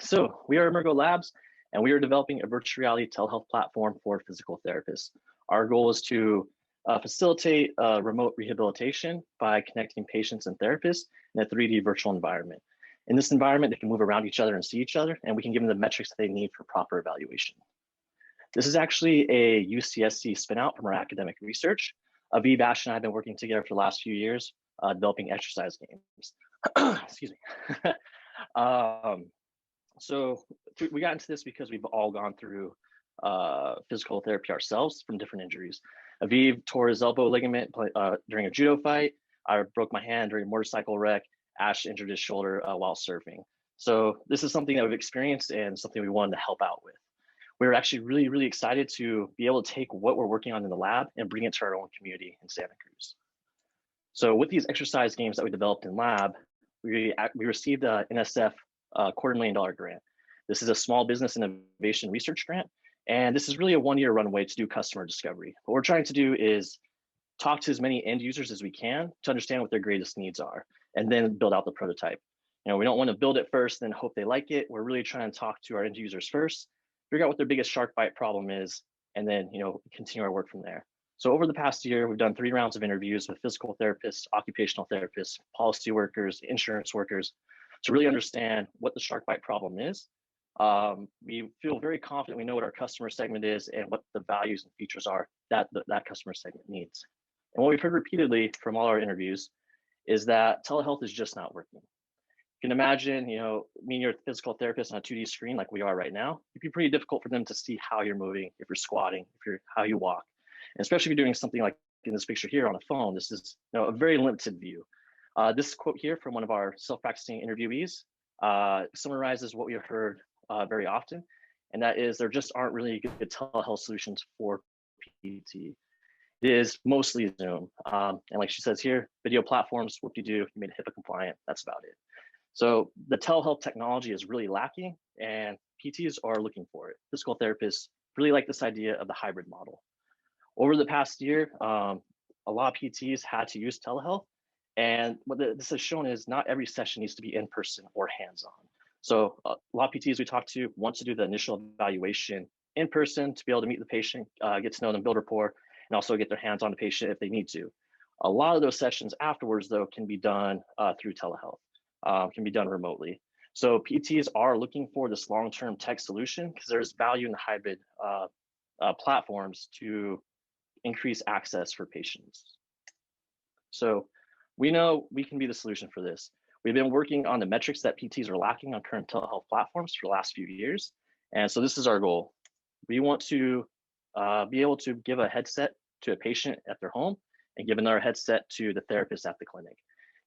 So we are Immergo Labs, and we are developing a virtual reality telehealth platform for physical therapists. Our goal is to facilitate remote rehabilitation by connecting patients and therapists in a 3D virtual environment. In this environment, they can move around each other and see each other, and we can give them the metrics that they need for proper evaluation. This is actually a UCSC spinout from our academic research. Aviv, Ash, and I have been working together for the last few years, developing exercise games. Excuse me. So we got into this because we've all gone through physical therapy ourselves from different injuries. Aviv tore his elbow ligament during a judo fight. I broke my hand during a motorcycle wreck. Ash injured his shoulder while surfing. So this is something that we've experienced and something we wanted to help out with. We're actually really excited to be able to take what we're working on in the lab and bring it to our own community in Santa Cruz. So with these exercise games that we developed in lab, we received an NSF $250,000 grant. This is a small business innovation research grant, and this is really a one-year runway to do customer discovery. What we're trying to do is talk to as many end users as we can to understand what their greatest needs are, and then build out the prototype. You know, we don't want to build it first and then hope they like it. We're really trying to talk to our end users first, figure out what their biggest shark bite problem is, and then continue our work from there. So over the past year, we've done 3 rounds of interviews with physical therapists, occupational therapists, policy workers, insurance workers, to really understand what the shark bite problem is. We feel very confident we know what our customer segment is and what the values and features are that that customer segment needs. And what we've heard repeatedly from all our interviews is that telehealth is just not working. You can imagine, me and your physical therapist on a 2D screen like we are right now, it'd be pretty difficult for them to see how you're moving, if you're squatting, how you walk. And especially if you're doing something like in this picture here on a phone, this is a very limited view. This quote here from one of our self-practicing interviewees summarizes what we have heard very often, and that is there just aren't really good telehealth solutions for PT. It is mostly Zoom. And like she says here, video platforms, whoop-de-doo, you made HIPAA compliant, that's about it. So the telehealth technology is really lacking, and PTs are looking for it. Physical therapists really like this idea of the hybrid model. Over the past year, a lot of PTs had to use telehealth, and what this has shown is not every session needs to be in person or hands-on. So a lot of PTs we talk to want to do the initial evaluation in person to be able to meet the patient, get to know them, build rapport, and also get their hands on the patient if they need to. A lot of those sessions afterwards, though, can be done through telehealth, can be done remotely. So PTs are looking for this long-term tech solution because there's value in the hybrid platforms to increase access for patients. So we know we can be the solution for this. We've been working on the metrics that PTs are lacking on current telehealth platforms for the last few years. And so this is our goal. We want to be able to give a headset to a patient at their home and give another headset to the therapist at the clinic.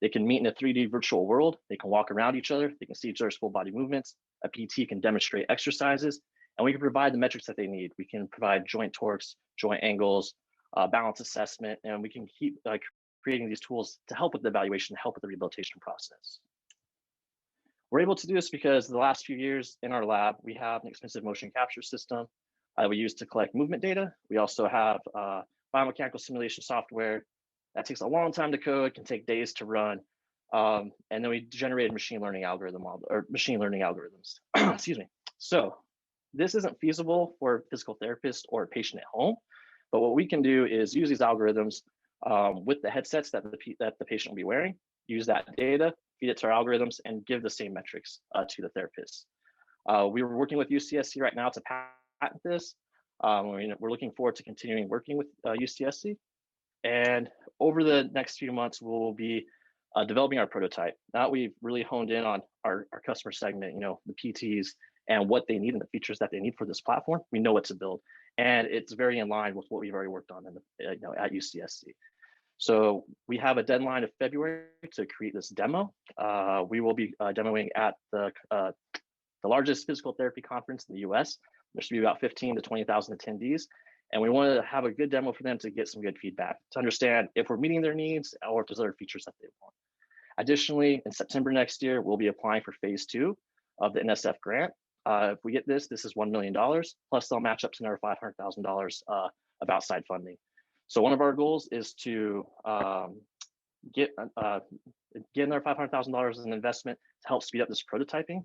They can meet in a 3D virtual world. They can walk around each other. They can see each other's full body movements. A PT can demonstrate exercises, and we can provide the metrics that they need. We can provide joint torques, joint angles, balance assessment, and we can keep creating these tools to help with the evaluation, help with the rehabilitation process. We're able to do this because the last few years in our lab, we have an expensive motion capture system we use to collect movement data. We also have biomechanical simulation software that takes a long time to code, can take days to run. And then we generated machine learning algorithms. Excuse me. So this isn't feasible for a physical therapist or a patient at home, but what we can do is use these algorithms with the headsets that the patient will be wearing, use that data, feed it to our algorithms, and give the same metrics to the therapist. We were working with UCSC right now to patent this. We're looking forward to continuing working with UCSC. And over the next few months, we'll be developing our prototype. Now we've really honed in on our customer segment, the PTs, and what they need and the features that they need for this platform. We know what to build, and it's very in line with what we've already worked on at UCSC. So we have a deadline of February to create this demo. We will be demoing at the largest physical therapy conference in the US. There should be about 15 to 20,000 attendees. And we want to have a good demo for them to get some good feedback, to understand if we're meeting their needs or if there's other features that they want. Additionally, in September next year, we'll be applying for phase 2 of the NSF grant. If we get this is $1 million, plus they'll match up to another $500,000 of outside funding. So one of our goals is to get another $500,000 as an investment to help speed up this prototyping.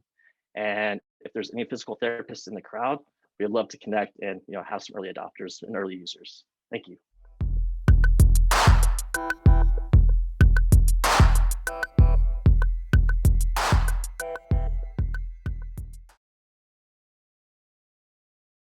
And if there's any physical therapists in the crowd, we'd love to connect and have some early adopters and early users. Thank you.